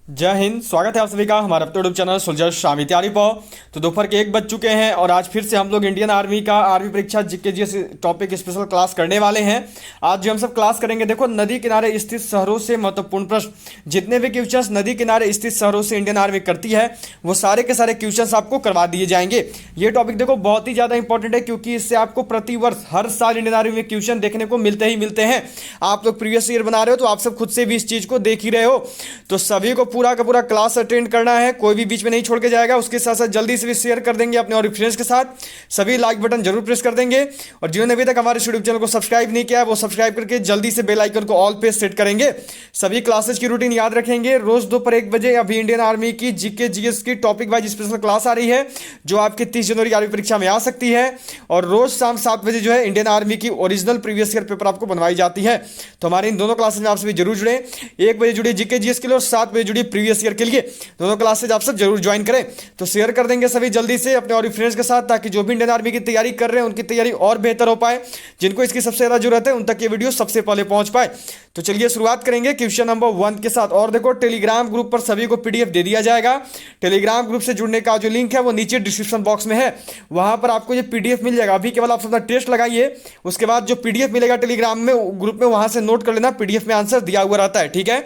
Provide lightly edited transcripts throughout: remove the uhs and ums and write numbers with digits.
जय हिंद। स्वागत है आप सभी का हमारे अपने यूट्यूब चैनल सोल्जर शामी तैयारी पाओ। तो दोपहर के 1 बज चुके हैं और आज फिर से हम लोग इंडियन आर्मी का आर्मी परीक्षा GK GS topic special class करने वाले हैं। आज जो हम सब क्लास करेंगे, देखो नदी किनारे स्थित शहरों से महत्वपूर्ण प्रश्न, जितने भी क्वेश्चंस नदी किनारे स्थित शहरों से इंडियन आर्मी करती है वो सारे के सारे क्वेश्चंस आपको करवा दिए जाएंगे। ये टॉपिक देखो बहुत ही ज्यादा इंपॉर्टेंट है, क्योंकि इससे आपको प्रतिवर्ष हर साल इंडियन आर्मी में क्वेश्चन देखने को मिलते हैं। आप लोग प्रीवियस ईयर बना रहे हो तो आप सब खुद से भी इस चीज को देख ही रहे हो, तो सभी को पूरा का पूरा क्लास अटेंड करना है, कोई भी बीच में नहीं छोड़ के जाएगा। उसके साथ साथ जल्दी से भी शेयर कर देंगे अपने और फ्रेंड्स के साथ, सभी लाइक बटन जरूर प्रेस कर देंगे। और जिन्होंने अभी तक हमारे यूट्यूब चैनल को सब्सक्राइब नहीं किया है वो सब्सक्राइब करके जल्दी से बेल आइकन को ऑल पे सेट करेंगे। सभी क्लासेस की रूटीन याद रखेंगे। रोज दोपहर 1 बजे अभी इंडियन आर्मी की जीके जीएस की टॉपिक वाइज स्पेशल क्लास आ रही है, जो आपके 30 जनवरी आर्मी परीक्षा में आ सकती है। और रोज शाम 7 बजे जो है इंडियन आर्मी की ओरिजिनल प्रीवियस ईयर पेपर आपको बनवाई जाती है। तो हमारे इन दोनों क्लासेस में आप सभी जरूर जुड़े। 1 बजे जुड़िए जीके जीएस के लिए और 7 बजे जुड़िए प्रीवियस ईयर के लिए। दोनों क्लासेज आप सब जरूर ज्वाइन करें। तो शेयर कर देंगे सभी जल्दी से अपने और फ्रेंड्स के साथ, ताकि जो भी इंडियन आर्मी की तैयारी कर रहे हैं उनकी तैयारी और बेहतर हो पाए। जिनको इसकी सबसे ज्यादा जरूरत है उन तक ये वीडियो सबसे पहले पहुंच पाए। तो चलिए शुरुआत करेंगे क्वेश्चन नंबर 1 के साथ। और देखो टेलीग्राम ग्रुप पर सभी को पीडीएफ दे दिया जाएगा। टेलीग्राम ग्रुप से जुड़ने का जो लिंक है वो नीचे डिस्क्रिप्शन बॉक्स में है, वहां पर आपको ये पीडीएफ मिल जाएगा। अभी केवल आप अपना टेस्ट लगाइए, उसके बाद जो पीडीएफ मिलेगा टेलीग्राम में ग्रुप में, वहां से नोट कर लेना, पीडीएफ में आंसर दिया हुआ रहता है। ठीक है,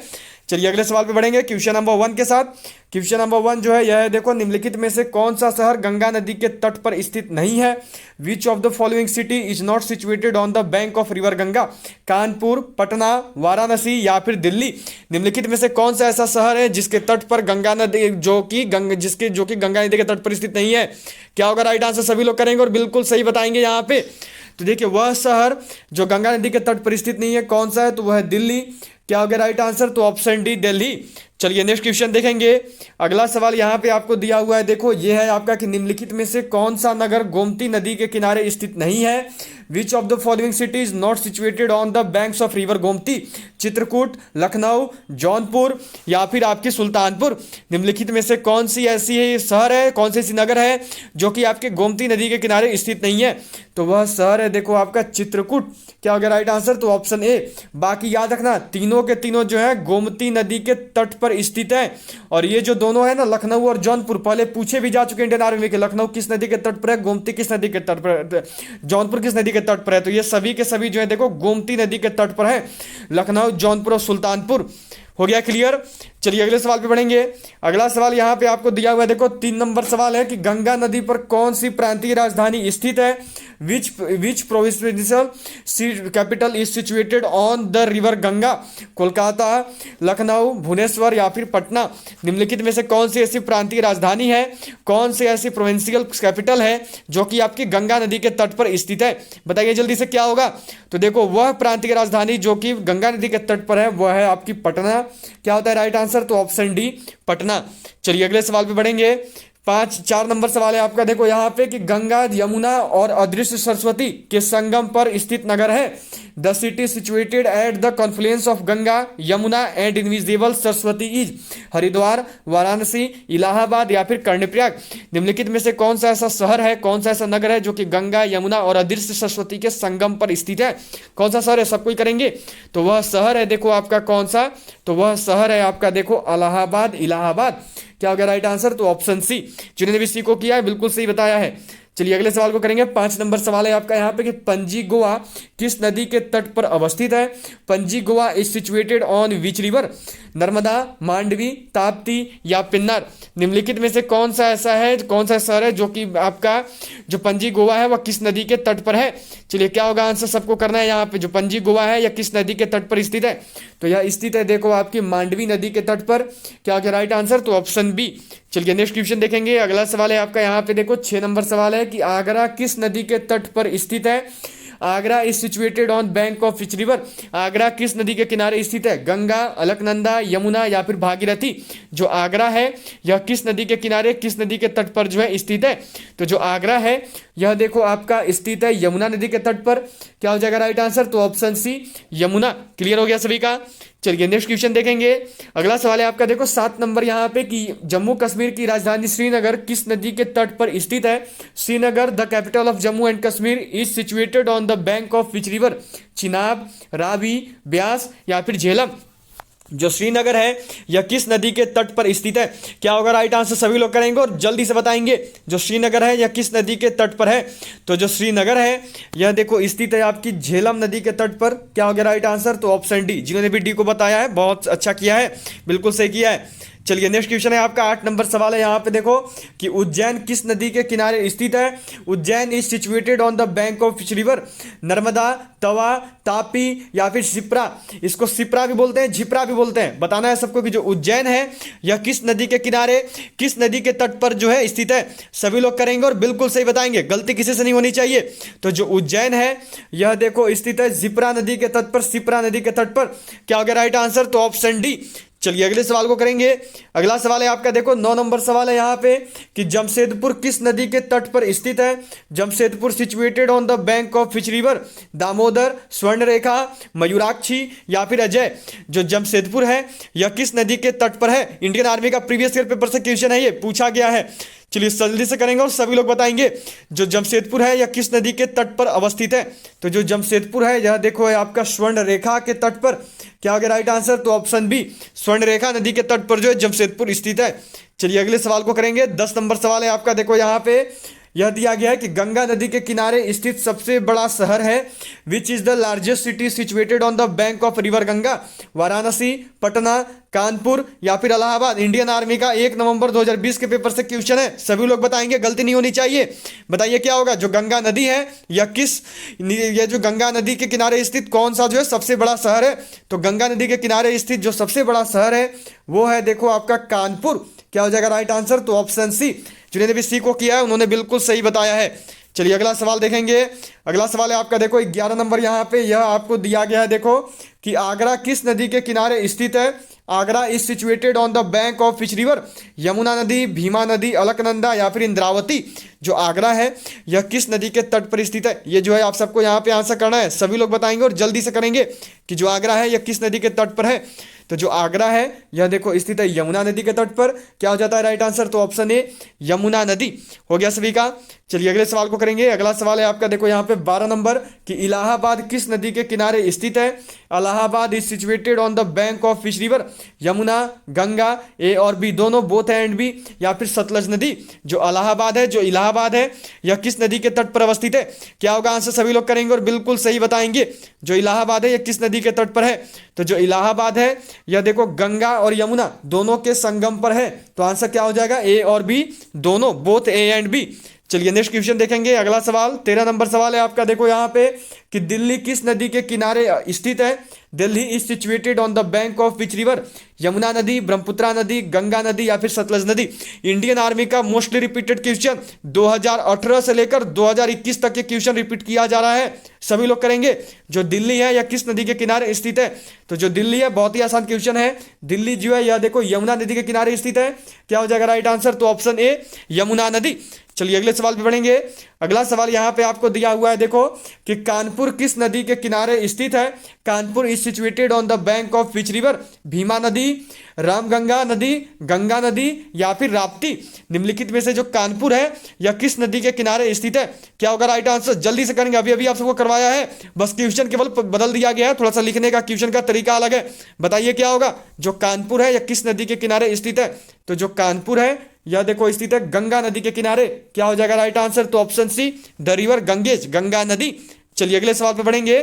चलिए अगले सवाल पे बढ़ेंगे क्वेश्चन नंबर 1 के साथ। क्वेश्चन नंबर 1 जो है यह है, देखो निम्नलिखित में से कौन सा शहर गंगा नदी के तट पर स्थित नहीं है? Which of the following city is not situated on the bank of river Ganga? Kanpur, Patna, Varanasi या फिर दिल्ली। निम्नलिखित में से कौन सा ऐसा शहर है जिसके तट पर गंगा नदी जो कि गंगा नदी के तट पर स्थित नहीं है? क्या होगा राइट आंसर? सभी लोग करेंगे और बिल्कुल सही बताएंगे यहाँ पे। तो देखिए वह शहर जो गंगा नदी के तट पर स्थित नहीं है कौन सा है? तो वह है दिल्ली। क्या होगा राइट आंसर? तो ऑप्शन डी, दिल्ली। चलिए नेक्स्ट क्वेश्चन देखेंगे। अगला सवाल यहाँ पे आपको दिया हुआ है, देखो ये है आपका कि निम्नलिखित में से कौन सा नगर गोमती नदी के किनारे स्थित नहीं है? Which of the following city is not situated on the banks of river Gomti? Chitrakoot, Lucknow, Jaunpur या फिर आपकी सुल्तानपुर। निम्नलिखित में से कौन सी ऐसी शहर है, कौन सी ऐसी नगर है जो कि आपके गोमती नदी के किनारे स्थित नहीं है? तो वह शहर है देखो आपका चित्रकूट। क्या होगा राइट आंसर? तो ऑप्शन ए। बाकी याद रखना तीनों के तीनों जो है गोमती नदी के तट पर स्थित है। और ये जो दोनों है ना, लखनऊ और जौनपुर, पहले पूछे भी जा चुके इंडियन आर्मी में कि लखनऊ किस नदी के तट पर है, गोमती किस नदी के तट पर, जौनपुर किस नदी के तट पर है। तो ये सभी के सभी जो है देखो गोमती नदी के तट पर है, लखनऊ, जौनपुर और सुल्तानपुर। हो गया क्लियर? चलिए अगले सवाल पे बढ़ेंगे। अगला सवाल यहाँ पे आपको दिया हुआ है, देखो 3 नंबर सवाल है कि गंगा नदी पर कौन सी प्रांतीय राजधानी स्थित है? Which provincial capital is situated on the river Ganga? Kolkata, Lucknow, Bhubaneswar या फिर पटना। निम्नलिखित में से कौन सी ऐसी प्रांतीय राजधानी है, कौन सी ऐसी प्रोविंशियल कैपिटल है जो कि आपकी गंगा नदी के तट पर स्थित है? बताइए जल्दी से क्या होगा? तो देखो वह प्रांतीय राजधानी जो कि गंगा नदी के तट पर है वह है आपकी पटना। क्या होता है राइट आंसर? तो ऑप्शन डी, पटना। चलिए अगले सवाल पे बढ़ेंगे। 4 नंबर सवाल है आपका, देखो यहाँ पे कि गंगा, यमुना और अदृश्य सरस्वती के संगम पर स्थित नगर है। The city situated at the Confluence of Ganga, Yamuna and invisible Saraswati is? Haridwar, Varanasi, Allahabad या फिर कर्णप्रयाग। निम्नलिखित में से कौन सा ऐसा शहर है, कौन सा ऐसा नगर है जो कि गंगा, यमुना और अदृश्य सरस्वती के संगम पर स्थित है? कौन सा शहर है? सब कोई करेंगे। तो वह शहर है देखो आपका कौन सा? तो वह शहर है आपका देखो इलाहाबाद, इलाहाबाद। क्या होगा राइट आंसर? तो ऑप्शन सी। जिन्होंने भी सी को किया है बिल्कुल सही बताया है। चलिए अगले सवाल को करेंगे। 5 नंबर सवाल है आपका यहाँ पे कि पणजी गोवा किस नदी के तट पर अवस्थित है? Panaji Goa is situated on which river? Narmada, Mandovi, Tapti या पिन्नार। निम्नलिखित में से कौन सा ऐसा है, कौन सा शहर है जो कि आपका जो पणजी गोवा है वह किस नदी के तट पर है? चलिए क्या होगा आंसर? सबको करना है यहाँ पे, जो पणजी गोवा है या किस नदी के तट पर स्थित है? तो यह स्थित है देखो आपकी मांडवी नदी के तट पर। क्या होगा राइट आंसर? तो ऑप्शन बी। चलिए नेक्स्ट क्वेश्चन देखेंगे। अगला सवाल है आपका यहाँ पे देखो 6 नंबर सवाल है कि आगरा किस नदी के तट पर स्थित है? Agra is situated on bank of which river? Agra किस नदी के किनारे स्थित है? गंगा, अलकनंदा, यमुना या फिर भागीरथी। जो आगरा है यह किस नदी के किनारे, किस नदी के तट पर जो है स्थित है? तो जो आगरा है यह देखो आपका स्थित है यमुना नदी के तट पर। क्या हो जाएगा राइट आंसर? तो ऑप्शन सी, यमुना। क्लियर हो गया सभी का? चलिए नेक्स्ट क्वेश्चन देखेंगे। अगला सवाल है आपका देखो 7 नंबर यहाँ पे कि जम्मू कश्मीर की राजधानी श्रीनगर किस नदी के तट पर स्थित है? Srinagar the capital of Jammu and Kashmir is situated on the bank of which river? Chenab, Ravi, Beas या फिर झेलम। जो श्रीनगर है यह किस नदी के तट पर स्थित है? क्या होगा राइट आंसर? सभी लोग करेंगे और जल्दी से बताएंगे। जो श्रीनगर है यह किस नदी के तट पर है? तो जो श्रीनगर है यह देखो स्थित है आपकी झेलम नदी के तट पर। क्या होगा राइट आंसर? तो ऑप्शन डी। जिन्होंने भी डी को बताया है बहुत अच्छा किया है, बिल्कुल सही किया है। चलिए नेक्स्ट क्वेश्चन है आपका 8 नंबर सवाल है यहाँ पे देखो कि उज्जैन किस नदी के किनारे स्थित है? Ujjain is situated on the bank of which river? Narmada, Tawa, Tapi या फिर शिप्रा? इसको शिप्रा भी बोलते हैं, झिप्रा भी बोलते हैं। बताना है सबको कि जो उज्जैन है यह किस नदी के किनारे, किस नदी के तट पर जो है स्थित है। सभी लोग करेंगे और बिल्कुल सही बताएंगे, गलती किसी से नहीं होनी चाहिए। तो जो उज्जैन है यह देखो स्थित है झिप्रा नदी के तट पर, शिप्रा नदी के तट पर। क्या होगा राइट आंसर? तो ऑप्शन डी। चलिए अगले सवाल को करेंगे। अगला सवाल है आपका देखो 9 नंबर सवाल है यहाँ पे कि जमशेदपुर किस नदी के तट पर स्थित है? Jamshedpur situated on the bank of which river? Damodar, Subarnarekha, Mayurakshi या फिर अजय? जो जमशेदपुर है यह किस नदी के तट पर है? इंडियन आर्मी का प्रीवियस ईयर पेपर से क्वेश्चन है, ये पूछा गया है। चलिए जल्दी से करेंगे और सभी लोग बताएंगे। जो जमशेदपुर है यह किस नदी के तट पर अवस्थित है? तो जो जमशेदपुर है यह देखो है आपका स्वर्णरेखा के तट पर। क्या होगा राइट आंसर? तो ऑप्शन बी, स्वर्णरेखा नदी के तट पर जो है जमशेदपुर स्थित है। चलिए अगले सवाल को करेंगे। 10 नंबर सवाल है आपका देखो यहाँ पे यह दिया गया है कि गंगा नदी के किनारे स्थित सबसे बड़ा शहर है। Which is the largest city situated on the bank of river Ganga? Varanasi, Patna, Kanpur या फिर इलाहाबाद? इंडियन आर्मी का 1 नवंबर 2020 के पेपर से क्वेश्चन है, सभी लोग बताएंगे, गलती नहीं होनी चाहिए। बताइए क्या होगा? जो गंगा नदी है या ये जो गंगा नदी के किनारे स्थित कौन सा जो है सबसे बड़ा शहर है? तो गंगा नदी के किनारे स्थित जो सबसे बड़ा शहर है वो है देखो आपका कानपुर। क्या हो जाएगा राइट आंसर? तो ऑप्शन सी। जिन्होंने भी सी को किया है उन्होंने बिल्कुल सही बताया है। चलिए अगला सवाल देखेंगे। अगला सवाल है आपका देखो 11 नंबर यहाँ पे यह आपको दिया गया है देखो कि आगरा किस नदी के किनारे स्थित है? Agra is situated on the bank of which river? Yamuna नदी, भीमा नदी, अलकनंदा या फिर इंद्रावती? जो आगरा है यह किस नदी के तट पर स्थित है? ये जो है आप सबको यहाँ पे आंसर करना है, सभी लोग बताएंगे और जल्दी से करेंगे कि जो आगरा है यह किस नदी के तट पर है। तो जो आगरा है यह देखो स्थित है यमुना नदी के तट पर। क्या हो जाता है राइट आंसर? तो ऑप्शन ए, यमुना नदी। हो गया सभी का। चलिए अगले सवाल को करेंगे। अगला सवाल है आपका देखो यहाँ पे 12 नंबर कि इलाहाबाद किस नदी के किनारे स्थित है? Allahabad is situated on the bank of which river? Yamuna, Ganga, A और बी दोनों, बोथ है एंड बी, या फिर सतलज नदी? जो इलाहाबाद है, जो इलाहाबाद है यह किस नदी के तट पर अवस्थित है? क्या होगा आंसर? सभी लोग करेंगे और बिल्कुल सही बताएंगे। जो इलाहाबाद है यह किस नदी के तट पर है? तो जो इलाहाबाद है यह देखो गंगा और यमुना दोनों के संगम पर है। तो आंसर क्या हो जाएगा? ए और बी दोनों, बोथ ए एंड बी। चलिए नेक्स्ट क्वेश्चन देखेंगे। अगला सवाल 13 नंबर सवाल है आपका देखो यहाँ पे कि दिल्ली किस नदी के किनारे स्थित है? Delhi is situated on the bank of which river? Yamuna नदी, ब्रह्मपुत्रा नदी, गंगा नदी या फिर सतलज नदी? इंडियन आर्मी का मोस्टली रिपीटेड क्वेश्चन 2018 से लेकर 2021 तक के क्वेश्चन रिपीट किया जा रहा है, सभी लोग करेंगे। जो दिल्ली है या किस नदी के किनारे स्थित है? तो जो दिल्ली है बहुत ही आसान क्वेश्चन है। दिल्ली जो है यह देखो यमुना नदी के किनारे स्थित है। क्या हो जाएगा राइट आंसर? तो ऑप्शन ए, यमुना नदी। चलिए अगले सवाल पे बढ़ेंगे। अगला सवाल यहाँ पे आपको दिया हुआ है देखो कि कानपुर किस नदी के किनारे स्थित है? Kanpur is situated on the bank of which river? Bhima नदी, रामगंगा नदी, गंगा नदी या फिर राप्ती? निम्नलिखित में से जो कानपुर है यह किस नदी के किनारे स्थित है? क्या होगा राइट आंसर? जल्दी से करेंगे, अभी अभी आप सबको करवाया है, बस क्वेश्चन केवल बदल दिया गया है, थोड़ा सा लिखने का क्वेश्चन का तरीका अलग है। बताइए क्या होगा? जो कानपुर है यह किस नदी के किनारे स्थित है? तो जो कानपुर है यह देखो स्थित है गंगा नदी के किनारे। क्या हो जाएगा राइट आंसर? तो option C, the river Ganges, Ganga नदी। चलिए अगले सवाल पे बढ़ेंगे।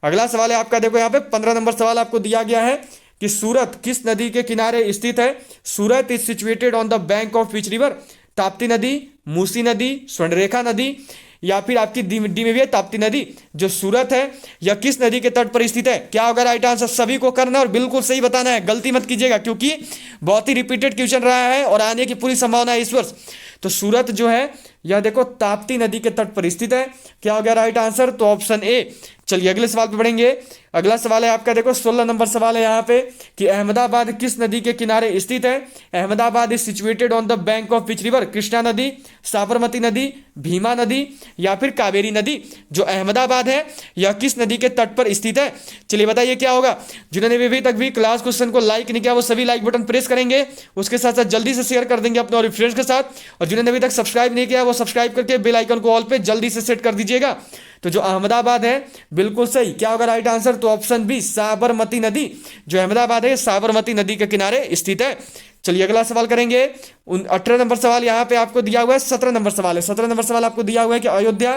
अगला सवाल है आपका देखो यहाँ पे 15 नंबर सवाल आपको दिया गया है कि सूरत किस नदी के किनारे स्थित है? Surat is situated on the bank of which river? Tapti नदी, मूसी नदी, स्वर्णरेखा नदी या फिर आपकी डी में भी है ताप्ती नदी? जो सूरत है यह किस नदी के तट पर स्थित है? क्या होगा राइट आंसर? सभी को करना है और बिल्कुल सही बताना है, गलती मत कीजिएगा क्योंकि बहुत ही रिपीटेड क्वेश्चन रहा है और आने की पूरी संभावना है इस वर्ष। तो सूरत जो है यह देखो ताप्ती नदी के तट पर स्थित है। क्या हो गया राइट आंसर? तो ऑप्शन ए। चलिए अगले सवाल पे बढ़ेंगे। अगला सवाल है आपका देखो 16 नंबर सवाल है यहाँ पे कि अहमदाबाद किस नदी के किनारे स्थित है? Ahmedabad is situated on the bank of which river? Krishna नदी, साबरमती नदी, भीमा नदी या फिर कावेरी नदी? जो अहमदाबाद है यह किस नदी के तट पर स्थित है? चलिए बताइए क्या होगा? जिन्होंने भी अभी तक भी क्लास क्वेश्चन को लाइक नहीं किया वो सभी लाइक बटन प्रेस करेंगे, उसके साथ साथ जल्दी से शेयर कर देंगे अपने और फ्रेंड्स के साथ, और जिन्होंने अभी तक सब्सक्राइब नहीं किया वो सब्सक्राइब करके बेल आइकन को ऑल पे जल्दी से सेट कर दीजिएगा। तो जो अहमदाबाद है बिल्कुल सही, क्या होगा राइट आंसर? तो ऑप्शन बी साबरमती नदी, जो अहमदाबाद है साबरमती नदी के किनारे स्थित है। चलिए अगला सवाल करेंगे। 18 नंबर सवाल यहाँ पे आपको दिया हुआ है। 17 नंबर सवाल है। 17 नंबर सवाल आपको दिया हुआ है कि अयोध्या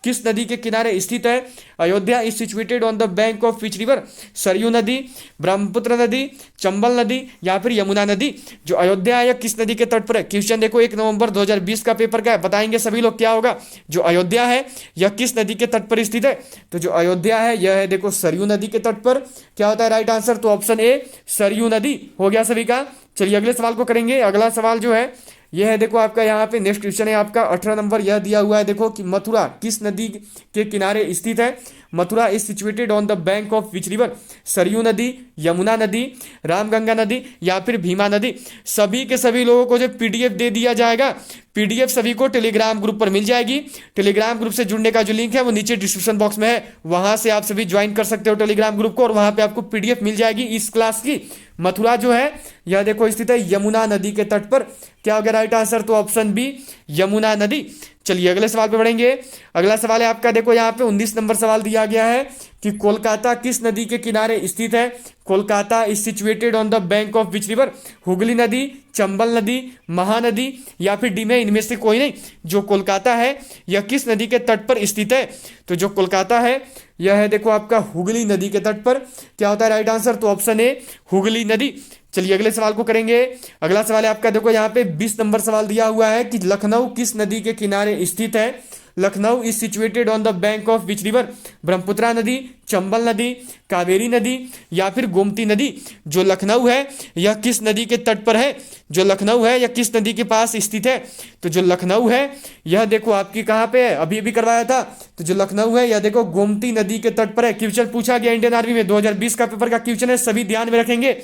किस नदी के किनारे स्थित है? Ayodhya is situated on the bank of which river? Saryu नदी, ब्रह्मपुत्र नदी, चंबल नदी या फिर यमुना नदी। जो अयोध्या है यह किस नदी के तट पर है? क्वेश्चन देखो 1 नवंबर 2020 का पेपर का है, बताएंगे सभी लोग क्या होगा। जो अयोध्या है यह किस नदी के तट पर स्थित है? तो जो अयोध्या है यह है देखो सरयू नदी के तट पर। क्या होता है राइट आंसर? तो ऑप्शन ए सरयू नदी हो गया सभी का। चलिए अगले सवाल को करेंगे। अगला सवाल जो है यह है देखो आपका यहाँ पे नेक्स्ट क्वेश्चन है आपका 18 नंबर। यह दिया हुआ है देखो कि मथुरा किस नदी के किनारे स्थित है? Mathura is situated on the bank of which river? Saryu नदी, यमुना नदी, रामगंगा नदी या फिर भीमा नदी। सभी के सभी लोगों को जो पीडीएफ दे दिया जाएगा, पीडीएफ सभी को टेलीग्राम ग्रुप पर मिल जाएगी। टेलीग्राम ग्रुप से जुड़ने का जो लिंक है वो नीचे डिस्क्रिप्शन बॉक्स में है, वहां से आप सभी ज्वाइन कर सकते हो टेलीग्राम ग्रुप को, और वहां पे आपको पीडीएफ मिल जाएगी इस क्लास की। मथुरा जो है यह देखो स्थित है यमुना नदी के तट पर। क्या हो गया राइट आंसर? तो ऑप्शन बी यमुना नदी। चलिए अगले सवाल पे बढ़ेंगे। अगला सवाल है आपका देखो यहाँ पे 19 नंबर सवाल दिया गया है कि कोलकाता किस नदी के किनारे स्थित है? Kolkata is situated on the bank of which river? Hooghly नदी, चंबल नदी, महानदी या फिर डी में इनमें से कोई नहीं। जो कोलकाता है यह किस नदी के तट पर स्थित है? तो जो कोलकाता है यह है देखो आपका हुगली नदी के तट पर। क्या होता है राइट आंसर? तो ऑप्शन ए हुगली नदी। चलिए अगले सवाल को करेंगे। अगला सवाल है आपका देखो यहाँ पे 20 नंबर सवाल दिया हुआ है कि लखनऊ किस नदी के किनारे स्थित है? Lucknow is situated on the bank of which river? Brahmaputra नदी, चंबल नदी, कावेरी नदी या फिर गोमती नदी। जो लखनऊ है यह किस नदी के तट पर है? जो लखनऊ है यह किस नदी के पास स्थित है? तो जो लखनऊ है यह देखो आपकी कहाँ पे है, अभी अभी करवाया था। तो जो लखनऊ है यह देखो गोमती नदी के तट पर है। क्वेश्चन पूछा गया इंडियन आर्मी में 2020 का पेपर का क्वेश्चन है, सभी ध्यान में रखेंगे।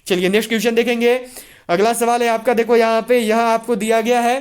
चलिए नेक्स्ट क्वेश्चन देखेंगे। अगला सवाल है आपका देखो यहाँ पे, यह आपको दिया गया है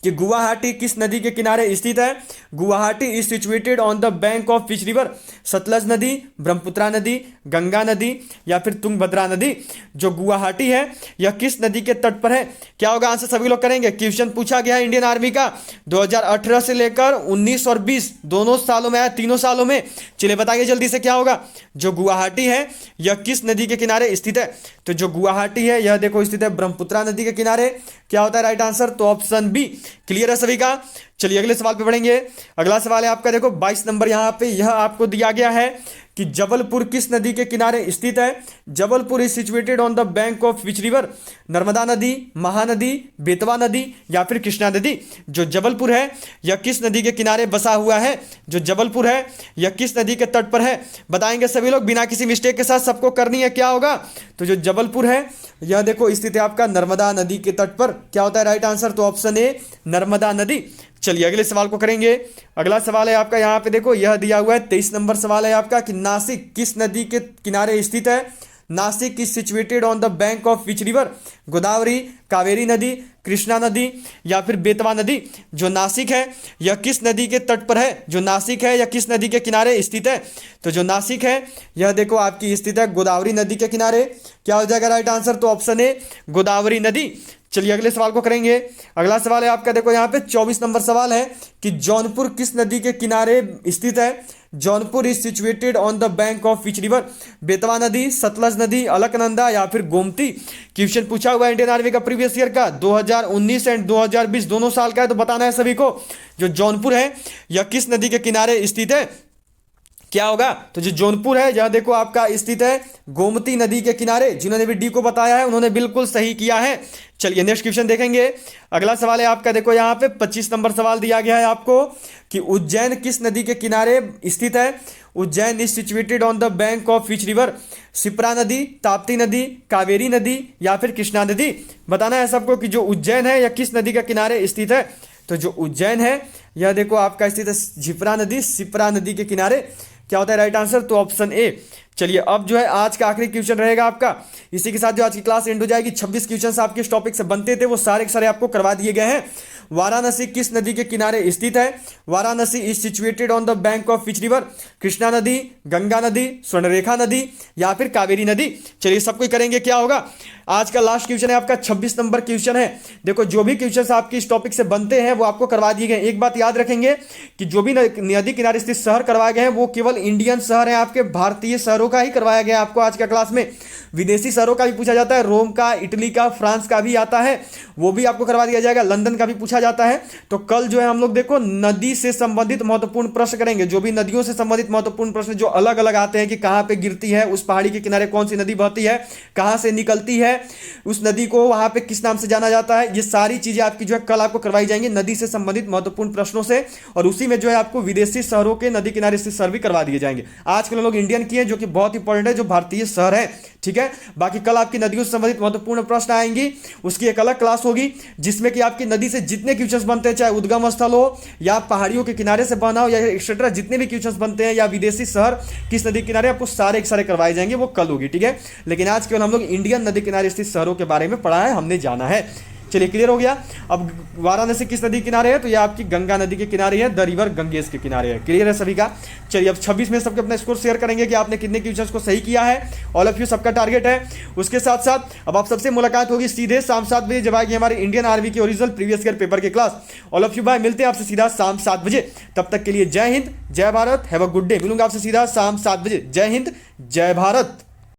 कि गुवाहाटी किस नदी के किनारे स्थित है? Guwahati is situated on the bank of which river? Sutlej नदी, ब्रह्मपुत्रा नदी, गंगा नदी या फिर तुंगभद्रा नदी। जो गुवाहाटी है यह किस नदी के तट पर है? क्या होगा आंसर? सभी लोग करेंगे। क्वेश्चन पूछा गया है इंडियन आर्मी का 2018 से लेकर 19 और 20 दोनों सालों में आया, तीनों सालों में। चलिए बताइए जल्दी से क्या होगा। जो गुवाहाटी है यह किस नदी के किनारे स्थित है? तो जो गुवाहाटी है यह देखो स्थित है ब्रह्मपुत्रा नदी के किनारे। क्या होता है राइट आंसर? तो ऑप्शन बी। क्लियर है सभी का। चलिए अगले सवाल पे बढ़ेंगे। अगला सवाल है आपका देखो 22 नंबर। यहाँ पे यह आपको दिया गया है कि जबलपुर किस नदी के किनारे स्थित है? Jabalpur is situated on the bank of which river? Narmada नदी, महानदी, बेतवा नदी या फिर कृष्णा नदी। जो जबलपुर है यह किस नदी के किनारे बसा हुआ है? जो जबलपुर है यह किस नदी के तट पर है? बताएंगे सभी लोग बिना किसी मिस्टेक के साथ, सबको करनी है। क्या होगा? तो जो जबलपुर है यह देखो स्थित है आपका नर्मदा नदी के तट पर। क्या होता है राइट आंसर? तो ऑप्शन ए नर्मदा नदी। चलिए अगले सवाल को करेंगे। अगला सवाल है आपका यहाँ पे देखो, यह दिया हुआ है 23 नंबर सवाल है आपका कि नासिक किस नदी के किनारे स्थित है? Nashik is situated on the bank of which river? Godavari, Kaveri नदी, कृष्णा नदी या फिर बेतवा नदी। जो नासिक है यह किस नदी के तट पर है? जो नासिक है यह किस नदी के किनारे स्थित है? तो जो नासिक है यह देखो आपकी स्थित है गोदावरी नदी के किनारे। क्या हो जाएगा राइट आंसर? तो ऑप्शन ए गोदावरी नदी। चलिए अगले सवाल को करेंगे। अगला सवाल है आपका देखो यहाँ पे 24 नंबर सवाल है कि जौनपुर किस नदी के किनारे स्थित है? Jaunpur is situated on the bank of which river? Betwa नदी, सतलज नदी, अलकनंदा या फिर गोमती। क्वेश्चन पूछा हुआ है इंडियन आर्मी का प्रीवियस ईयर का 2019 एंड 2020 दोनों साल का है, तो बताना है सभी को। जो जौनपुर है यह किस नदी के किनारे स्थित है? क्या होगा? तो जो जौनपुर है यह देखो आपका स्थित है गोमती नदी के किनारे। जिन्होंने भी डी को बताया है उन्होंने बिल्कुल सही किया है। चलिए नेक्स्ट क्वेश्चन देखेंगे। अगला सवाल है आपका देखो यहाँ पे 25 नंबर सवाल दिया गया है आपको कि उज्जैन किस नदी के किनारे स्थित है? Ujjain is situated on the bank of which river? Shipra नदी, ताप्ती नदी, कावेरी नदी या फिर कृष्णा नदी। बताना है सबको कि जो उज्जैन है यह किस नदी के किनारे स्थित है? तो जो उज्जैन है यह देखो आपका स्थित है शिप्रा नदी, शिप्रा नदी के किनारे। क्या होता है राइट आंसर? तो ऑप्शन ए। चलिए अब जो है आज का आखिरी क्वेश्चन रहेगा आपका, इसी के साथ जो आज की क्लास एंड हो जाएगी। 26 क्वेश्चन आपके इस टॉपिक से बनते थे वो सारे के सारे आपको करवा दिए गए हैं। वाराणसी किस नदी के किनारे स्थित है? Varanasi is situated on the bank of which river? Krishna नदी, गंगा नदी, स्वर्णरेखा नदी या फिर कावेरी नदी? चलिए सबको करेंगे, क्या होगा आज का लास्ट क्वेश्चन है आपका 26 नंबर क्वेश्चन है। देखो जो भी क्वेश्चन आपके इस टॉपिक से बनते हैं वो आपको करवा दिए गए। एक बात याद रखेंगे कि जो भी नदी किनारे स्थित शहर करवाए गए हैं वो केवल इंडियन शहर है, आपके भारतीय शहरों का ही करवाया गया आपको आज का क्लास में। विदेशी शहरों का भी पूछा जाता है, रोम का, इटली का, फ्रांस का भी आता है, वो भी आपको करवा दिया जाएगा, लंदन का भी पूछा जाता है। तो कल जो है हम लोग देखो नदी से संबंधित महत्वपूर्ण प्रश्न करेंगे, जो भी नदियों से संबंधित महत्वपूर्ण प्रश्न जो अलग अलग आते हैं कि कहां पे गिरती है, उस पहाड़ी के किनारे कौन सी नदी बहती है, कहां से निकलती है, उस नदी को वहां पे किस नाम से जाना जाता है, ये सारी चीजें आपकी जो है कल आपको करवाई जाएंगी नदी से संबंधित महत्वपूर्ण प्रश्नों से। और उसी में जो है आपको विदेशी शहरों के नदी किनारे स्थित शहर भी करवा दिए जाएंगे। आज के लोग इंडियन की है जो कि बहुत इंपॉर्टेंट है, जो भारतीय शहर है, ठीक है। बाकी कल आपकी नदियों से संबंधित महत्वपूर्ण प्रश्न आएंगी, उसकी एक अलग क्लास होगी जिसमें कि आपकी नदी से जितने क्वेश्चन बनते हैं, चाहे उद्गम स्थल हो या पहाड़ियों के किनारे से बना हो या एक्सेट्रा, जितने भी क्वेश्चन बनते हैं या विदेशी शहर किस नदी किनारे, आपको सारे के सारे करवाए जाएंगे, वो कल होगी, ठीक है। लेकिन आज केवल हम लोग इंडियन नदी किनारे स्थित शहरों के बारे में पढ़ा है, हमने जाना है। चलिए क्लियर हो गया। अब वाराणसी किस नदी किनारे है? तो ये आपकी गंगा नदी के किनारे है, द रिवर गंगेश के किनारे है। क्लियर है सभी का? चलिए अब 26 में सबके अपना स्कोर शेयर करेंगे कि आपने कितने क्वेश्चंस को सही किया है। ऑल ऑफ यू सबका टारगेट है। उसके साथ साथ अब आप सबसे मुलाकात होगी सीधे शाम 7 बजे जब आएगी हमारे इंडियन आर्मी की ओरिजिनल प्रीवियस ईयर पेपर की class. All of you bye, मिलते हैं आपसे सीधा शाम 7 बजे। तब तक के लिए जय हिंद, जय Bharat, have a good day. मिलूंगा आपसे सीधा शाम 7 बजे। जय हिंद, जय भारत।